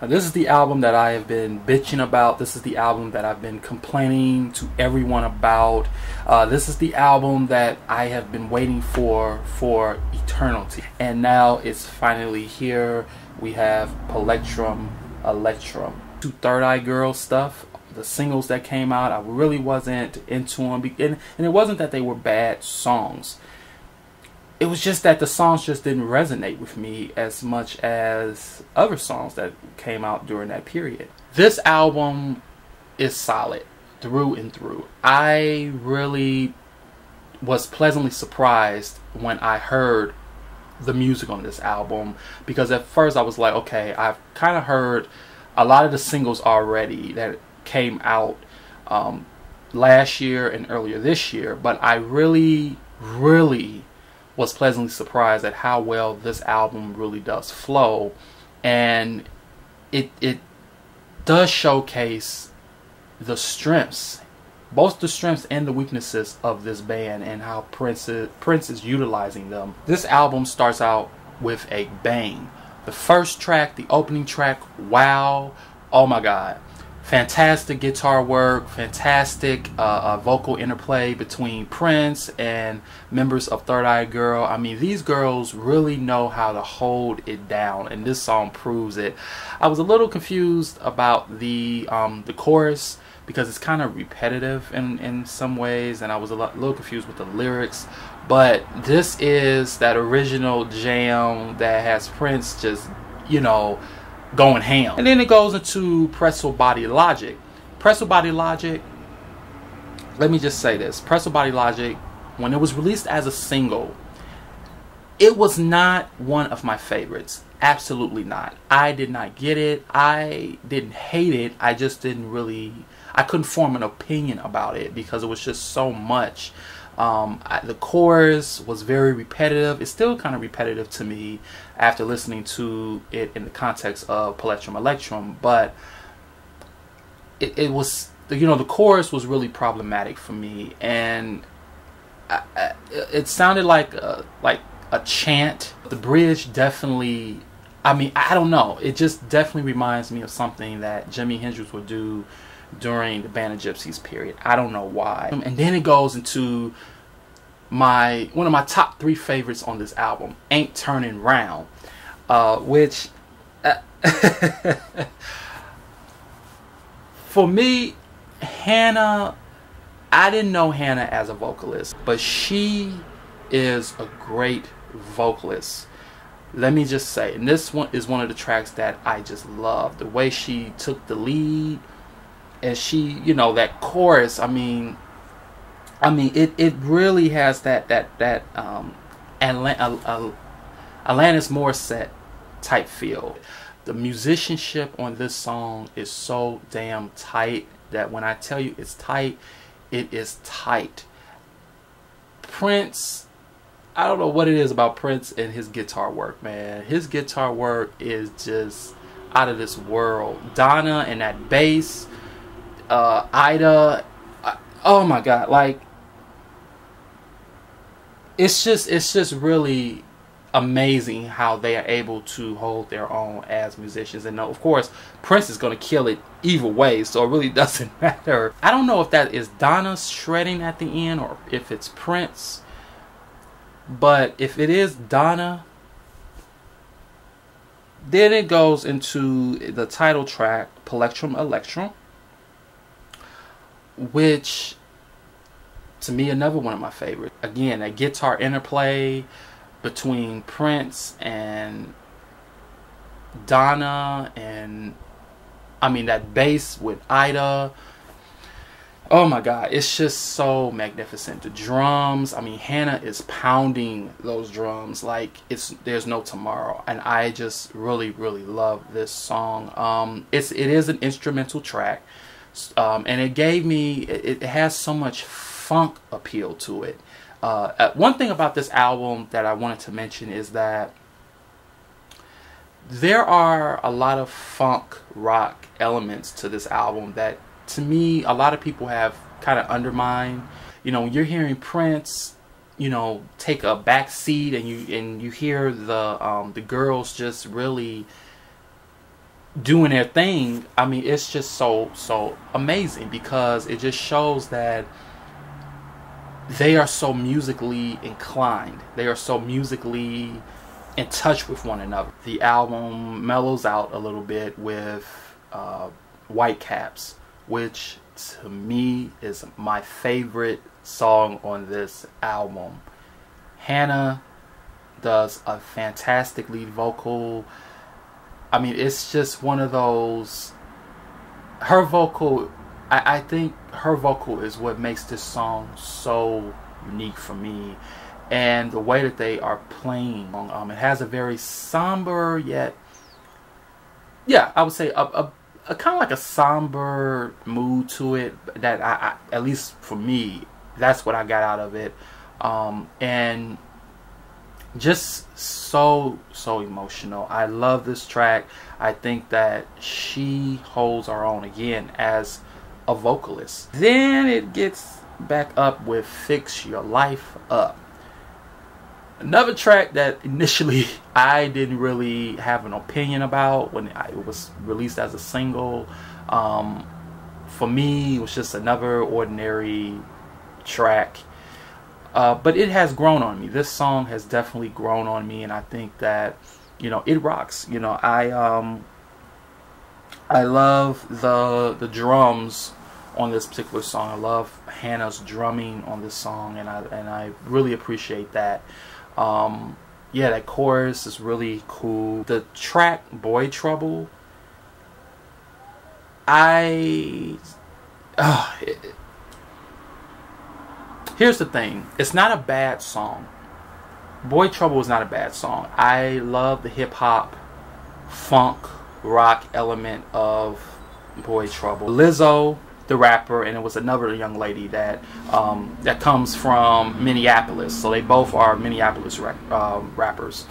This is the album that I have been bitching about. This is the album that I've been complaining to everyone about. This is the album that I have been waiting for eternity. And now it's finally here. We have PLECTRUMELECTRUM. 3rdEyeGirl stuff. The singles that came out, I really wasn't into them. And it wasn't that they were bad songs. It was just that the songs just didn't resonate with me as much as other songs that came out during that period. This album is solid through and through. I really was pleasantly surprised when I heard the music on this album, because at first I was like, okay, I've kind of heard a lot of the singles already that came out last year and earlier this year, but I really was pleasantly surprised at how well this album really does flow, and it does showcase the strengths, both the strengths and the weaknesses of this band, and how Prince is utilizing them. This album starts out with a bang. The first track, the opening track, wow, oh my god. Fantastic guitar work, fantastic vocal interplay between Prince and members of 3rdEyeGirl. I mean, these girls really know how to hold it down, and this song proves it. I was a little confused about the chorus, because it's kind of repetitive in some ways, and I was a little confused with the lyrics. But this is that original jam that has Prince just, you know, going ham. And then it goes into Pretzel Body Logic. Pretzel Body Logic, let me just say this. Pretzel Body Logic, when it was released as a single, it was not one of my favorites. Absolutely not. I did not get it. I didn't hate it. I just didn't really, I couldn't form an opinion about it because it was just so much. The chorus was very repetitive. It's still kind of repetitive to me after listening to it in the context of PLECTRUMELECTRUM, but it was, you know, the chorus was really problematic for me, and it sounded like a chant. The bridge definitely, I mean, I don't know, it just definitely reminds me of something that Jimi Hendrix would do during the Band of Gypsies period. I don't know why. And then it goes into one of my top 3 favorites on this album, Ain't Turning Round, which for me, Hannah, I didn't know Hannah as a vocalist, but she is a great vocalist. Let me just say, and this one is one of the tracks that I just love. The way she took the lead, and she, you know, that chorus, I mean it really has that Alanis Morissette type feel. The musicianship on this song is so damn tight that when I tell you it's tight, it is tight. Prince, I don't know what it is about Prince and his guitar work, man. His guitar work is just out of this world. Donna and that bass, Ida, oh my god, like it's just really amazing how they are able to hold their own as musicians. And of course, Prince is going to kill it either way, so it really doesn't matter. I don't know if that is Donna shredding at the end or if it's Prince, but if it is Donna, then it goes into the title track, PLECTRUMELECTRUM, which to me, another one of my favorites. Again, a guitar interplay between Prince and Donna, and I mean that bass with Ida. Oh my god, it's just so magnificent. The drums, I mean, Hannah is pounding those drums like there's no tomorrow, and I just really love this song. It is an instrumental track, and it has so much funk appeal to it. One thing about this album that I wanted to mention is that there are a lot of funk rock elements to this album that, to me, a lot of people have kind of undermined. You know, when you're hearing Prince, you know, take a back seat, and you hear the girls just really doing their thing. I mean, it's just so amazing because it just shows that they are so musically inclined. They are so musically in touch with one another. The album mellows out a little bit with Whitecaps, which to me is my favorite song on this album. Hannah does a fantastic lead vocal. I mean, it's just one of those, her vocal, I think her vocal is what makes this song so unique for me. And the way that they are playing, it has a very somber yet, yeah, I would say a kind of like a somber mood to it that I at least for me, that's what I got out of it. And just so emotional. I love this track. I think that she holds her own again as a vocalist. Then it gets back up with Fix Your Life Up. Another track that initially I didn't really have an opinion about when it was released as a single. For me, it was just another ordinary track. But it has grown on me. This song has definitely grown on me, and I think that, you know, it rocks. You know, I love the drums on this particular song. I love Hannah's drumming on this song, and I really appreciate that. Yeah, that chorus is really cool. The track Boy Trouble, here's the thing. It's not a bad song. Boy Trouble is not a bad song. I love the hip-hop, funk, rock element of Boy Trouble. Lizzo, the rapper, and it was another young lady that that comes from Minneapolis. So they both are Minneapolis rappers.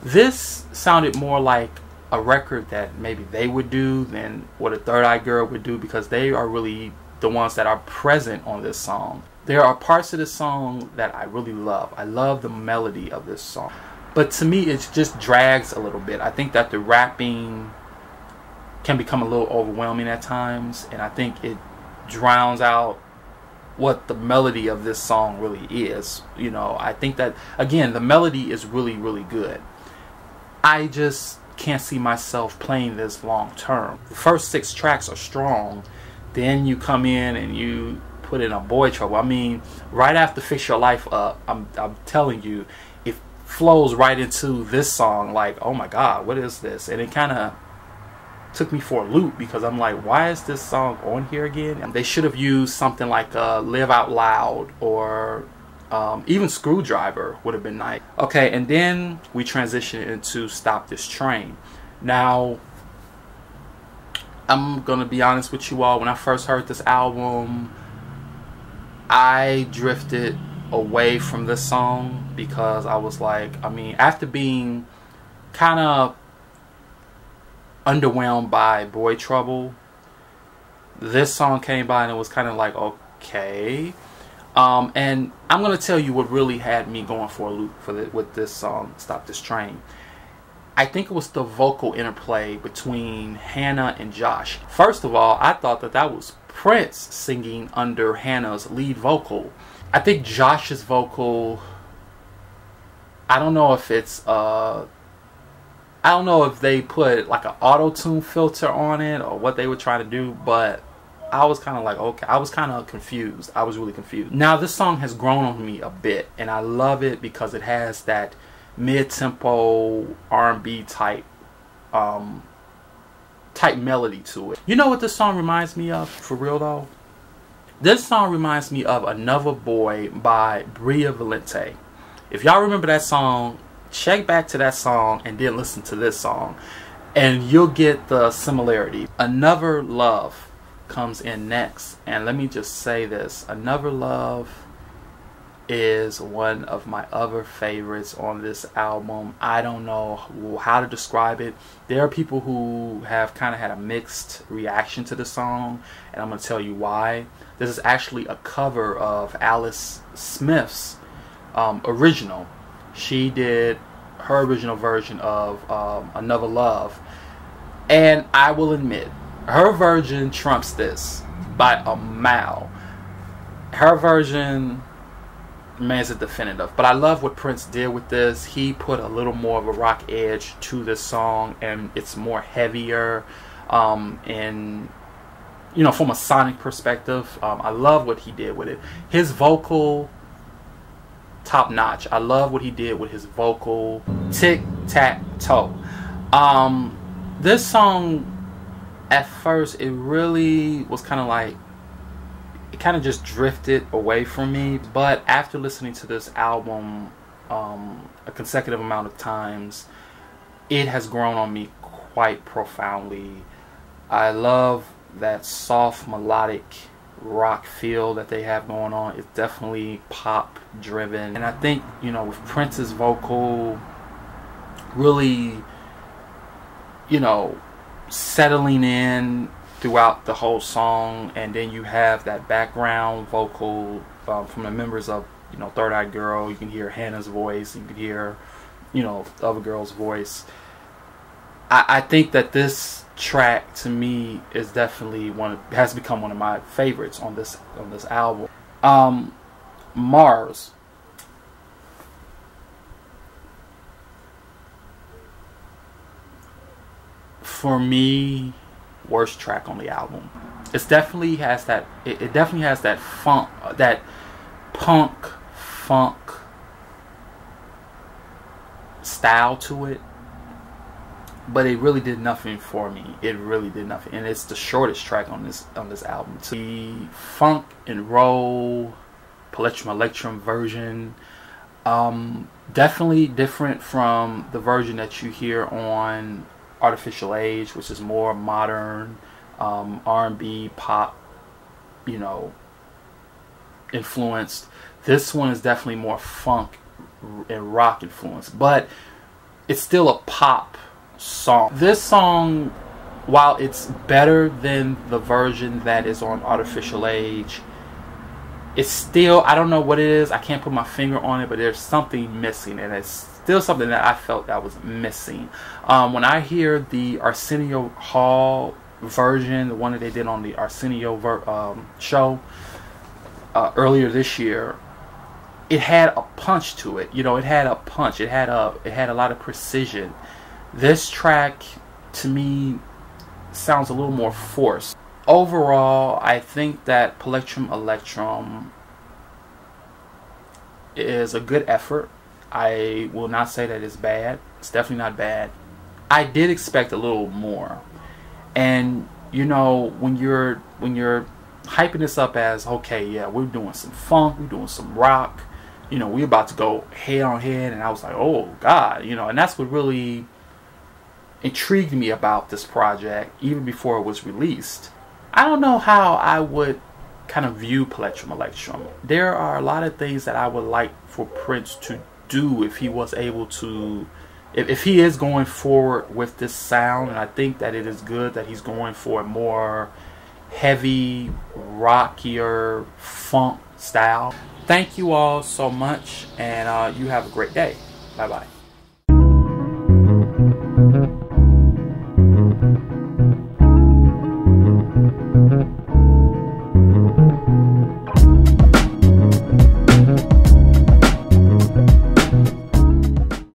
This sounded more like a record that maybe they would do than what a 3rdEyeGirl would do, because they are really the ones that are present on this song. There are parts of this song that I really love. I love the melody of this song. But to me, it just drags a little bit. I think that the rapping can become a little overwhelming at times, and I think it drowns out what the melody of this song really is. You know, I think that, again, the melody is really, really good. I just can't see myself playing this long term. The first 6 tracks are strong. Then you come in and you put in a Boy Trouble. I mean, right after Fix Your Life Up, I'm telling you, it flows right into this song like, oh my God, what is this? And it kind of took me for a loop, because I'm like, why is this song on here again? And they should have used something like Live Out Loud, or even Screwdriver would have been nice. Okay, and then we transition into Stop This Train. Now, I'm gonna be honest with you all, when I first heard this album, I drifted away from this song, because I was like, I mean, after being kind of underwhelmed by Boy Trouble, this song came by and it was kind of like, okay. And I'm going to tell you what really had me going for a loop with this song, Stop This Train. I think it was the vocal interplay between Hannah and Josh. First of all, I thought that was Prince singing under Hannah's lead vocal. I think Josh's vocal, I don't know if it's I don't know if they put like an auto-tune filter on it or what they were trying to do, but I was kind of like, okay, I was kind of confused. I was really confused. Now, this song has grown on me a bit, and I love it because it has that mid-tempo R&B type melody to it. You know what this song reminds me of, for real though? This song reminds me of Another Boy by Bria Valente. If y'all remember that song, check back to that song and then listen to this song, and you'll get the similarity. Another Love comes in next, and let me just say this. Another Love is one of my other favorites on this album. I don't know how to describe it. There are people who have kind of had a mixed reaction to the song, and I'm going to tell you why. This is actually a cover of Alice Smith's original. She did her original version of Another Love. And I will admit, her version trumps this by a mile. Her version remains a definitive. But I love what Prince did with this. He put a little more of a rock edge to this song, and it's more heavier. And you know, from a sonic perspective, I love what he did with it. His vocal, top notch. I love what he did with his vocal. Tic tac toe. This song, at first, it really was kind of like, it kind of just drifted away from me. But after listening to this album a consecutive amount of times, it has grown on me quite profoundly. I love that soft melodic rock feel that they have going on. It's definitely pop driven, and I think, you know, with Prince's vocal really, you know, settling in throughout the whole song, and then you have that background vocal from the members of, you know, 3rdEyeGirl. You can hear Hannah's voice, you can hear, you know, the other girl's voice. I think that this track, to me, is definitely has become one of my favorites on this album. Mars. For me, worst track on the album. It definitely has that. It definitely has that funk, that punk funk style to it. But it really did nothing for me. It really did nothing, and it's the shortest track on this album. The funk and roll PLECTRUMELECTRUM version, definitely different from the version that you hear on Artificial Age, which is more modern, R&B, pop, you know, influenced. This one is definitely more funk and rock influenced, but it's still a pop song. This song, while it's better than the version that is on Artificial Age, it's still, I don't know what it is, I can't put my finger on it, but there's something missing, and it's still something that I felt that was missing. When I hear the Arsenio Hall version, the one that they did on the Arsenio show earlier this year, it had a punch to it. You know, it had a punch. It had a lot of precision. This track, to me, sounds a little more forced. Overall, I think that PLECTRUMELECTRUM is a good effort. I will not say that it's bad. It's definitely not bad. I did expect a little more. And you know, when you're hyping this up as, okay, yeah, we're doing some funk, we're doing some rock, you know, we're about to go head on head, and I was like, oh God, you know, and that's what really intrigued me about this project even before it was released. I don't know how I would kind of view PLECTRUMELECTRUM. There are a lot of things that I would like for Prince to do if he was able to, if he is going forward with this sound. And I think that it is good that he's going for a more heavy, rockier funk style. Thank you all so much, and you have a great day. Bye bye.